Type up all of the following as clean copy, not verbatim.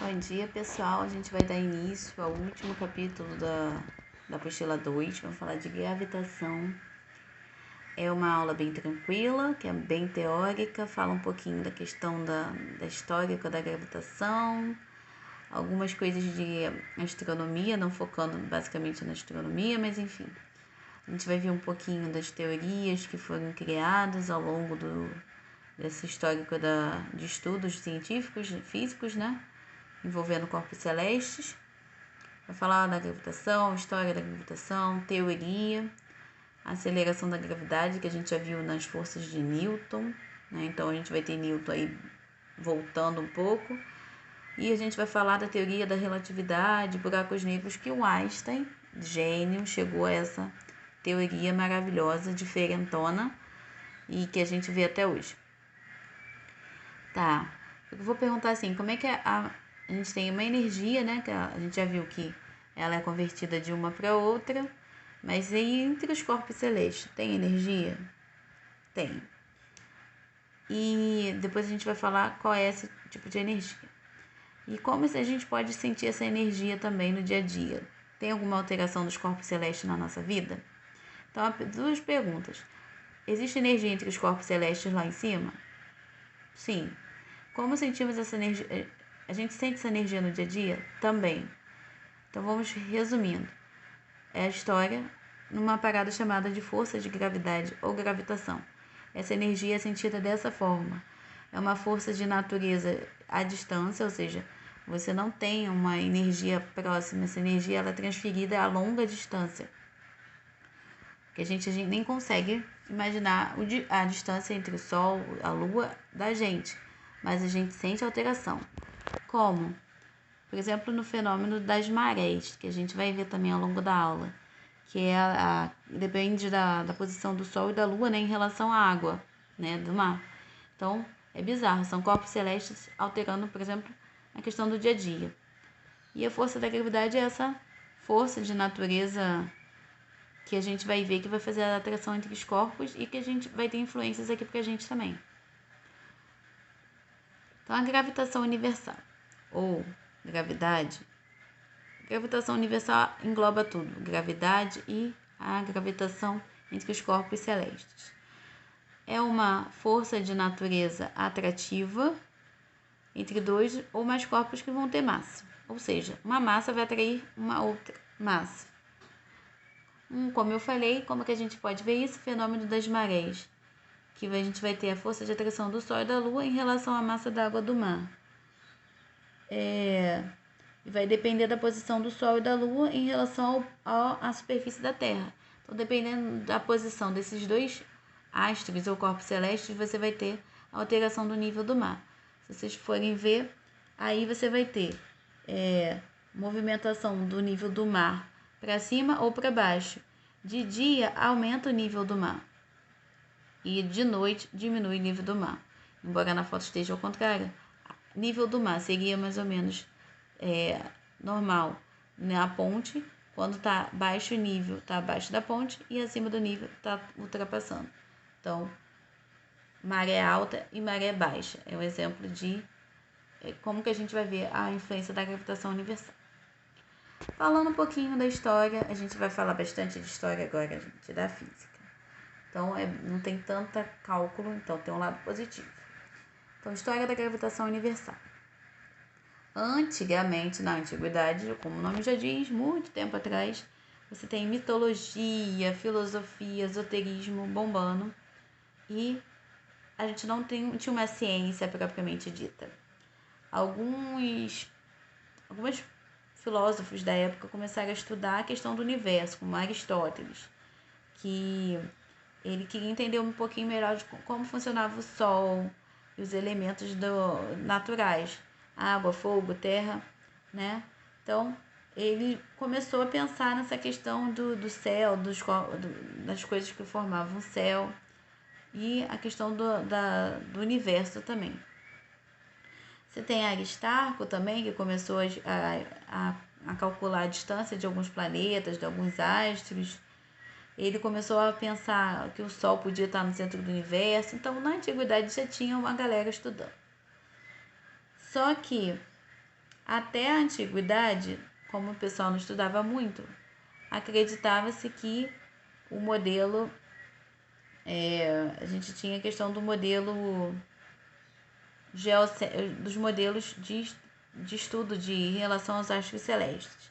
Bom dia, pessoal. A gente vai dar início ao último capítulo da apostila 2. Vamos falar de gravitação. É uma aula bem tranquila, que é bem teórica, fala um pouquinho da questão da história da gravitação, algumas coisas de astronomia, não focando basicamente na astronomia, mas enfim. A gente vai ver um pouquinho das teorias que foram criadas ao longo desse histórico de estudos científicos, físicos, né? Envolvendo corpos celestes. Vai falar da gravitação, história da gravitação, teoria, aceleração da gravidade, que a gente já viu nas forças de Newton, né? Então a gente vai ter Newton aí voltando um pouco. E a gente vai falar da teoria da relatividade, buracos negros, que o Einstein, gênio, chegou a essa teoria maravilhosa, diferentona, e que a gente vê até hoje. Tá, eu vou perguntar assim, como é que a gente tem uma energia, né, que a gente já viu que ela é convertida de uma para outra, mas entre os corpos celestes tem energia? Tem. E depois a gente vai falar qual é esse tipo de energia. E como a gente pode sentir essa energia também no dia a dia? Tem alguma alteração dos corpos celestes na nossa vida? Então, duas perguntas. Existe energia entre os corpos celestes lá em cima? Sim. Como sentimos essa energia? A gente sente essa energia no dia a dia? Também. Então vamos resumindo. É a história numa parada chamada de força de gravidade ou gravitação. Essa energia é sentida dessa forma. É uma força de natureza à distância, ou seja, você não tem uma energia próxima, essa energia ela é transferida a longa distância. Que a gente nem consegue imaginar a distância entre o Sol, a Lua, da gente, mas a gente sente alteração. Como? Por exemplo, no fenômeno das marés, que a gente vai ver também ao longo da aula, que depende da posição do Sol e da Lua, né, em relação à água, né, do mar. Então, é bizarro, são corpos celestes alterando, por exemplo, a questão do dia a dia. E a força da gravidade é essa força de natureza que a gente vai ver que vai fazer a atração entre os corpos e que a gente vai ter influências aqui pra gente também. Então, a gravitação universal, ou gravidade. Gravitação universal engloba tudo, gravidade e a gravitação entre os corpos celestes. É uma força de natureza atrativa entre dois ou mais corpos que vão ter massa. Ou seja, uma massa vai atrair uma outra massa. Como eu falei, como que a gente pode ver isso? Fenômeno das marés, que a gente vai ter a força de atração do Sol e da Lua em relação à massa d'água do mar. Vai depender da posição do Sol e da Lua em relação à superfície da Terra. Então, dependendo da posição desses dois astros ou corpos celestes, você vai ter a alteração do nível do mar. Se vocês forem ver, aí você vai ter movimentação do nível do mar para cima ou para baixo. De dia, aumenta o nível do mar. E de noite, diminui o nível do mar. Embora na foto esteja ao contrário, nível do mar seria mais ou menos normal na ponte, quando está baixo nível, está abaixo da ponte e acima do nível está ultrapassando. Então, maré alta e maré baixa é um exemplo de como que a gente vai ver a influência da gravitação universal. Falando um pouquinho da história, a gente vai falar bastante de história agora, gente, da física. Então, não tem tanta cálculo, então tem um lado positivo. Então, história da gravitação universal. Antigamente, na antiguidade, como o nome já diz, muito tempo atrás, você tem mitologia, filosofia, esoterismo bombando e a gente não tinha uma ciência propriamente dita. Alguns filósofos da época começaram a estudar a questão do universo, como Aristóteles, que ele queria entender um pouquinho melhor de como funcionava o Sol e os elementos naturais, água, fogo, terra, né? Então, ele começou a pensar nessa questão do céu, das coisas que formavam o céu e a questão do universo também. Você tem Aristarco também, que começou a calcular a distância de alguns planetas, de alguns astros. Ele começou a pensar que o Sol podia estar no centro do universo. Então, na antiguidade já tinha uma galera estudando. Só que Até a antiguidade, como o pessoal não estudava muito, acreditava-se que o modelo, a gente tinha a questão do modelo, dos modelos de estudo em relação aos astros celestes.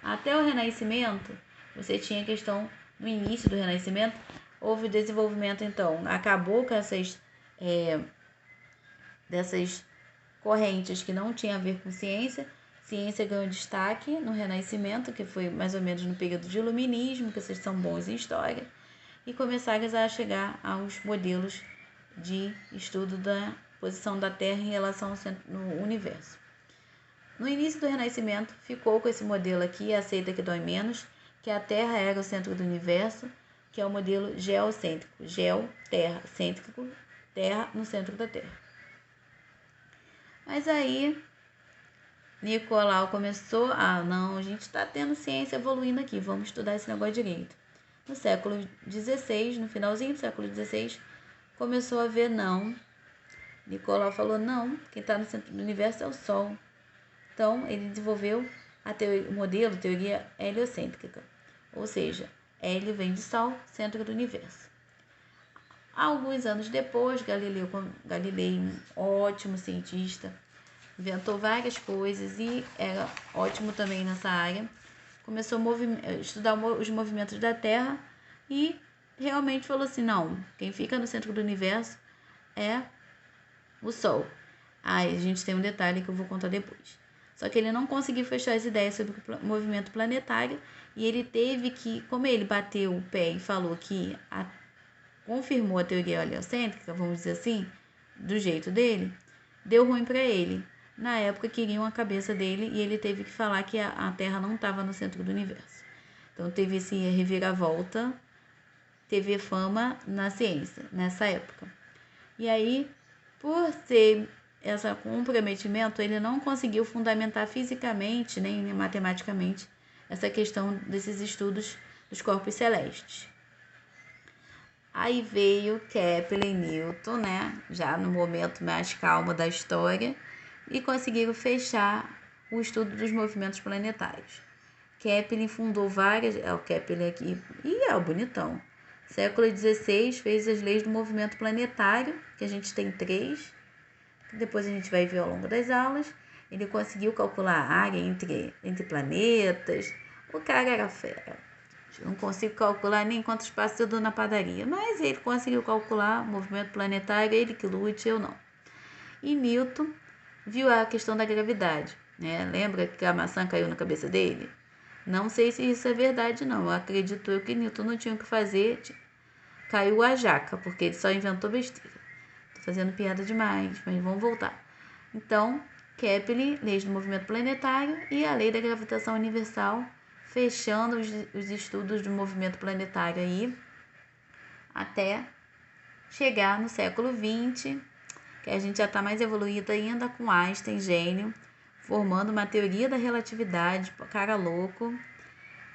Até o Renascimento, você tinha a questão, no início do Renascimento, houve desenvolvimento, então, acabou com dessas correntes que não tinham a ver com ciência. Ciência ganhou destaque no Renascimento, que foi mais ou menos no período de Iluminismo, que vocês são bons em história, e começaram a chegar aos modelos de estudo da posição da Terra em relação ao centro, no universo. No início do Renascimento, ficou com esse modelo aqui, aceita que dói menos, que a Terra era o centro do universo, que é o modelo geocêntrico. Geo, terra, cêntrico, Terra no centro da Terra. Mas aí, Nicolau começou, não, a gente está tendo ciência evoluindo aqui, vamos estudar esse negócio direito. No século XVI, no finalzinho do século XVI, começou a ver não. Nicolau falou, não, quem está no centro do universo é o Sol. Então, ele desenvolveu o modelo, teoria heliocêntrica. Ou seja, hélio vem de Sol, centro do universo. Alguns anos depois, Galileu, um ótimo cientista, inventou várias coisas e era ótimo também nessa área. Começou a estudar os movimentos da Terra e realmente falou assim, não, quem fica no centro do universo é o Sol. A gente tem um detalhe que eu vou contar depois. Só que ele não conseguiu fechar as ideias sobre o movimento planetário e ele teve que, como ele bateu o pé e falou que confirmou a teoria heliocêntrica, vamos dizer assim, do jeito dele, deu ruim para ele. Na época queriam a cabeça dele e ele teve que falar que a Terra não estava no centro do universo. Então teve esse reviravolta, teve fama na ciência nessa época. E aí, por ser esse comprometimento, ele não conseguiu fundamentar fisicamente nem matematicamente essa questão desses estudos dos corpos celestes. Aí veio Kepler e Newton, né, já no momento mais calmo da história, e conseguiram fechar o estudo dos movimentos planetários. Kepler fundou várias... o Kepler aqui... é o bonitão. Século XVI fez as leis do movimento planetário, que a gente tem 3, que depois a gente vai ver ao longo das aulas. Ele conseguiu calcular a área entre planetas. O cara era fera. Não consigo calcular nem quantos passos eu dou na padaria, mas ele conseguiu calcular o movimento planetário, ele que lute, eu não. E Newton viu a questão da gravidade, né? Lembra que a maçã caiu na cabeça dele? Não sei se isso é verdade, não. Eu acredito que Newton não tinha o que fazer. Caiu a jaca, porque ele só inventou besteira. Tô fazendo piada demais, mas vamos voltar. Então, Kepler, leis do movimento planetário e a lei da gravitação universal, fechando os estudos do movimento planetário aí, até chegar no século XX, que a gente já está mais evoluído ainda, com Einstein, gênio, formando uma teoria da relatividade, cara louco,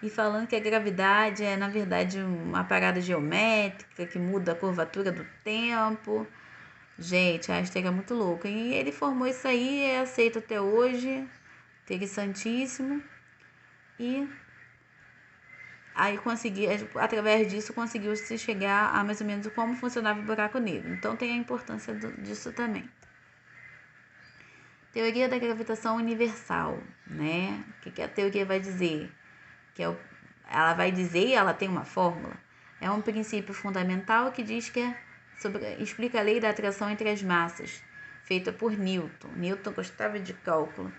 e falando que a gravidade é, na verdade, uma parada geométrica que muda a curvatura do tempo. Gente, Einstein é muito louco. E ele formou isso aí, é aceito até hoje, interessantíssimo. E aí através disso conseguiu se chegar a mais ou menos como funcionava o buraco negro. Então tem a importância disso também. Teoria da gravitação universal, né? O que a teoria vai dizer? Ela vai dizer, e ela tem uma fórmula, é um princípio fundamental que diz que explica a lei da atração entre as massas, feita por Newton. Newton gostava de cálculo.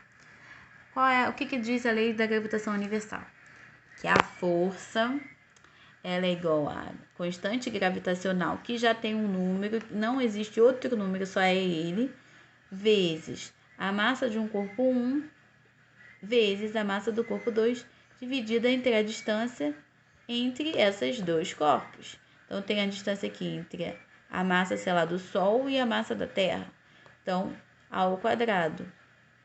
O que diz a lei da gravitação universal? Que a força ela é igual a constante gravitacional, que já tem um número, não existe outro número, só é ele, vezes a massa de um corpo 1, vezes a massa do corpo 2, dividida entre a distância entre esses dois corpos. Então, tem a distância aqui entre a massa, sei lá, do Sol e a massa da Terra. Então, A ao quadrado.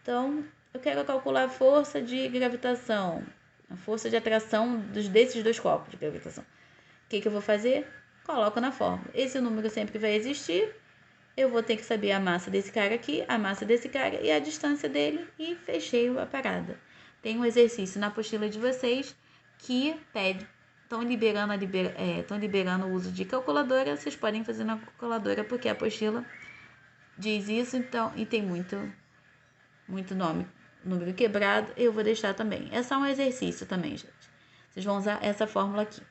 Então, eu quero calcular a força de gravitação, a força de atração desses dois corpos de gravitação. O que eu vou fazer? Coloco na fórmula. Esse número sempre vai existir eu vou ter que saber a massa desse cara aqui, a massa desse cara e a distância dele e fechei a parada. Tem um exercício na apostila de vocês que pede, estão liberando o uso de calculadora, vocês podem fazer na calculadora porque a apostila diz isso, então, e tem muito número quebrado, eu vou deixar também. É só um exercício também, gente. Vocês vão usar essa fórmula aqui.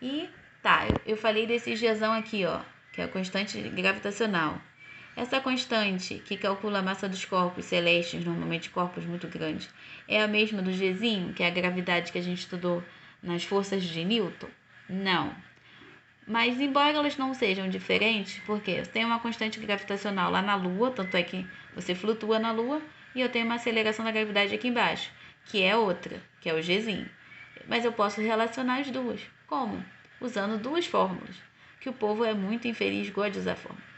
E tá, eu falei desse Gzão aqui, ó, que é a constante gravitacional. Essa constante que calcula a massa dos corpos celestes, normalmente corpos muito grandes, é a mesma do Gzinho, que é a gravidade que a gente estudou nas forças de Newton? Não. Mas embora elas não sejam diferentes, porque tem uma constante gravitacional lá na Lua, tanto é que você flutua na Lua, e eu tenho uma aceleração da gravidade aqui embaixo, que é outra, que é o Gzinho. Mas eu posso relacionar as duas. Como? Usando duas fórmulas, que o povo é muito infeliz, gosta de usar fórmula.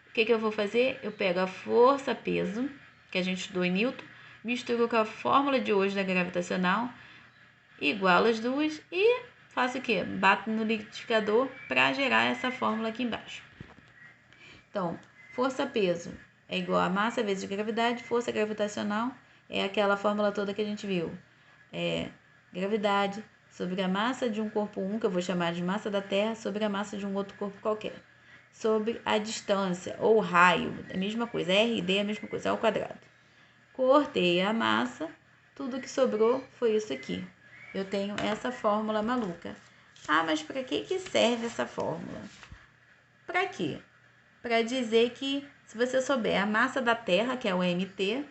O que eu vou fazer? Eu pego a força-peso, que a gente estudou em Newton, misturo com a fórmula de hoje da gravitacional, igualo as duas e faço o quê? Bato no liquidificador para gerar essa fórmula aqui embaixo. Então, força-peso é igual a massa vezes gravidade, força gravitacional é aquela fórmula toda que a gente viu. É gravidade sobre a massa de um corpo 1, que eu vou chamar de massa da Terra, sobre a massa de um outro corpo qualquer. Sobre a distância, ou raio, é a mesma coisa, R e D é a mesma coisa, ao quadrado. Cortei a massa, tudo que sobrou foi isso aqui. Eu tenho essa fórmula maluca. Ah, mas para que serve essa fórmula? Para quê? Para dizer que, se você souber a massa da Terra, que é o mt,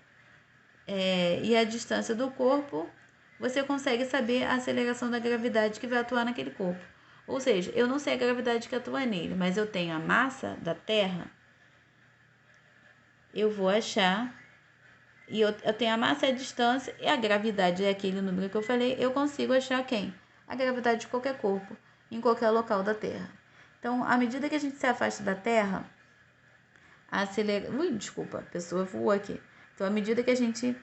e a distância do corpo, você consegue saber a aceleração da gravidade que vai atuar naquele corpo. Ou seja, eu não sei a gravidade que atua nele, mas eu tenho a massa da Terra, eu vou achar, e eu tenho a massa e a distância, e a gravidade é aquele número que eu falei, eu consigo achar quem? A gravidade de qualquer corpo, em qualquer local da Terra. Então, à medida que a gente se afasta da Terra, desculpa, a pessoa voou aqui. Então, à medida que a gente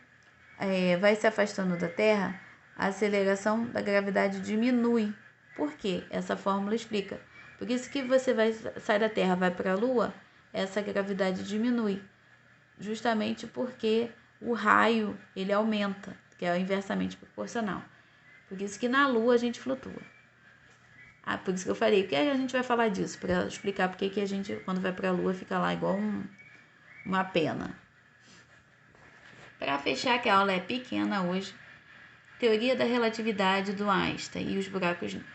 vai se afastando da Terra, a aceleração da gravidade diminui. Por quê? Essa fórmula explica. Por isso que você sai da Terra, vai para a Lua, essa gravidade diminui. Justamente porque o raio, ele aumenta, que é inversamente proporcional. Por isso que na Lua a gente flutua. Por isso que eu falei, que a gente vai falar disso, para explicar porque que a gente, quando vai para a Lua, fica lá igual uma pena. Para fechar, que a aula é pequena hoje, teoria da relatividade do Einstein e os buracos negros.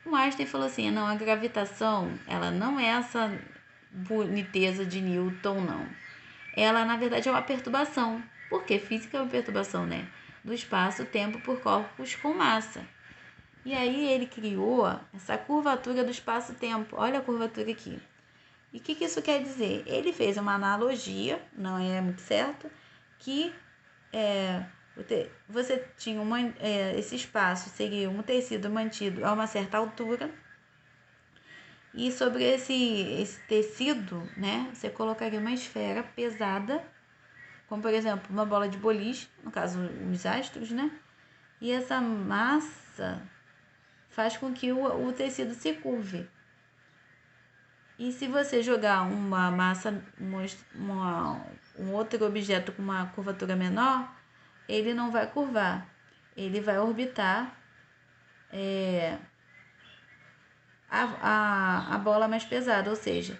O Einstein falou assim, não, a gravitação, ela não é essa boniteza de Newton, não. Ela, na verdade, é uma perturbação. Porque física é uma perturbação, né? Do espaço-tempo por corpos com massa. E aí ele criou essa curvatura do espaço-tempo. Olha a curvatura aqui. E o que isso quer dizer? Ele fez uma analogia, não é muito certo, que você tinha esse espaço, seria um tecido mantido a uma certa altura, e sobre esse tecido, né, você colocaria uma esfera pesada, como por exemplo uma bola de boliche, no caso os astros, né? E essa massa faz com que o tecido se curve. E se você jogar uma massa, um outro objeto com uma curvatura menor, ele não vai curvar, ele vai orbitar a bola mais pesada, ou seja,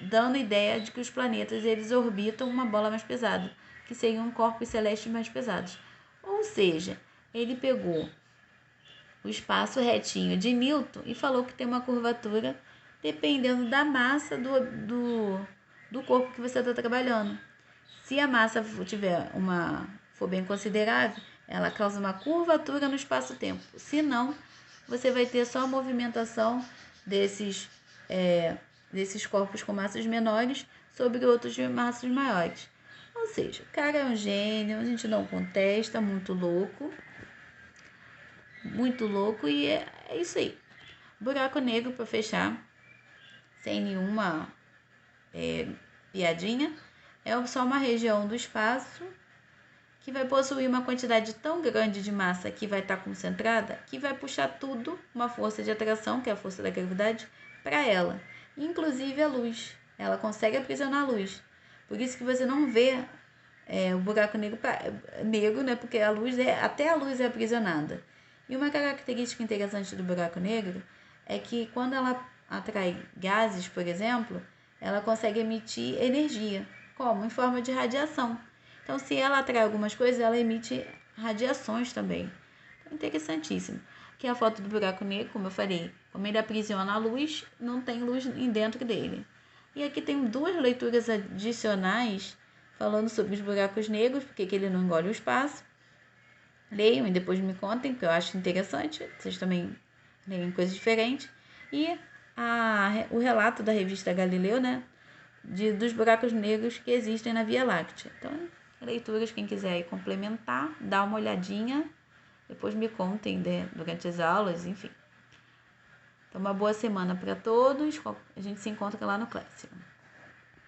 dando ideia de que os planetas eles orbitam uma bola mais pesada, que seriam corpos celestes mais pesados. Ou seja, ele pegou o espaço retinho de Newton e falou que tem uma curvatura dependendo da massa do corpo que você está trabalhando. Se a massa for bem considerável, ela causa uma curvatura no espaço-tempo. Se não, você vai ter só a movimentação desses corpos com massas menores sobre outros de massas maiores. Ou seja, o cara é um gênio, a gente não contesta, muito louco, e é isso aí. Buraco negro, para fechar, sem nenhuma piadinha, é só uma região do espaço que vai possuir uma quantidade tão grande de massa que vai estar concentrada, que vai puxar tudo, uma força de atração, que é a força da gravidade, para ela. inclusive a luz. Ela consegue aprisionar a luz. Por isso que você não vê o buraco negro, né? Porque até a luz é aprisionada. E uma característica interessante do buraco negro é que quando ela atrai gases, por exemplo, ela consegue emitir energia. Como? Em forma de radiação. Então, se ela atrai algumas coisas, ela emite radiações também. Então, interessantíssimo. Aqui é a foto do buraco negro, como eu falei. Como ele aprisiona a luz, não tem luz dentro dele. E aqui tem 2 leituras adicionais falando sobre os buracos negros, porque ele não engole o espaço. Leiam e depois me contem, que eu acho interessante. Vocês também leem coisas diferentes. E o relato da revista Galileu, né? Dos buracos negros que existem na Via Láctea. Então, leituras, quem quiser aí complementar, dá uma olhadinha. Depois me contem, né, durante as aulas, enfim. Então, uma boa semana para todos. A gente se encontra lá no Classroom.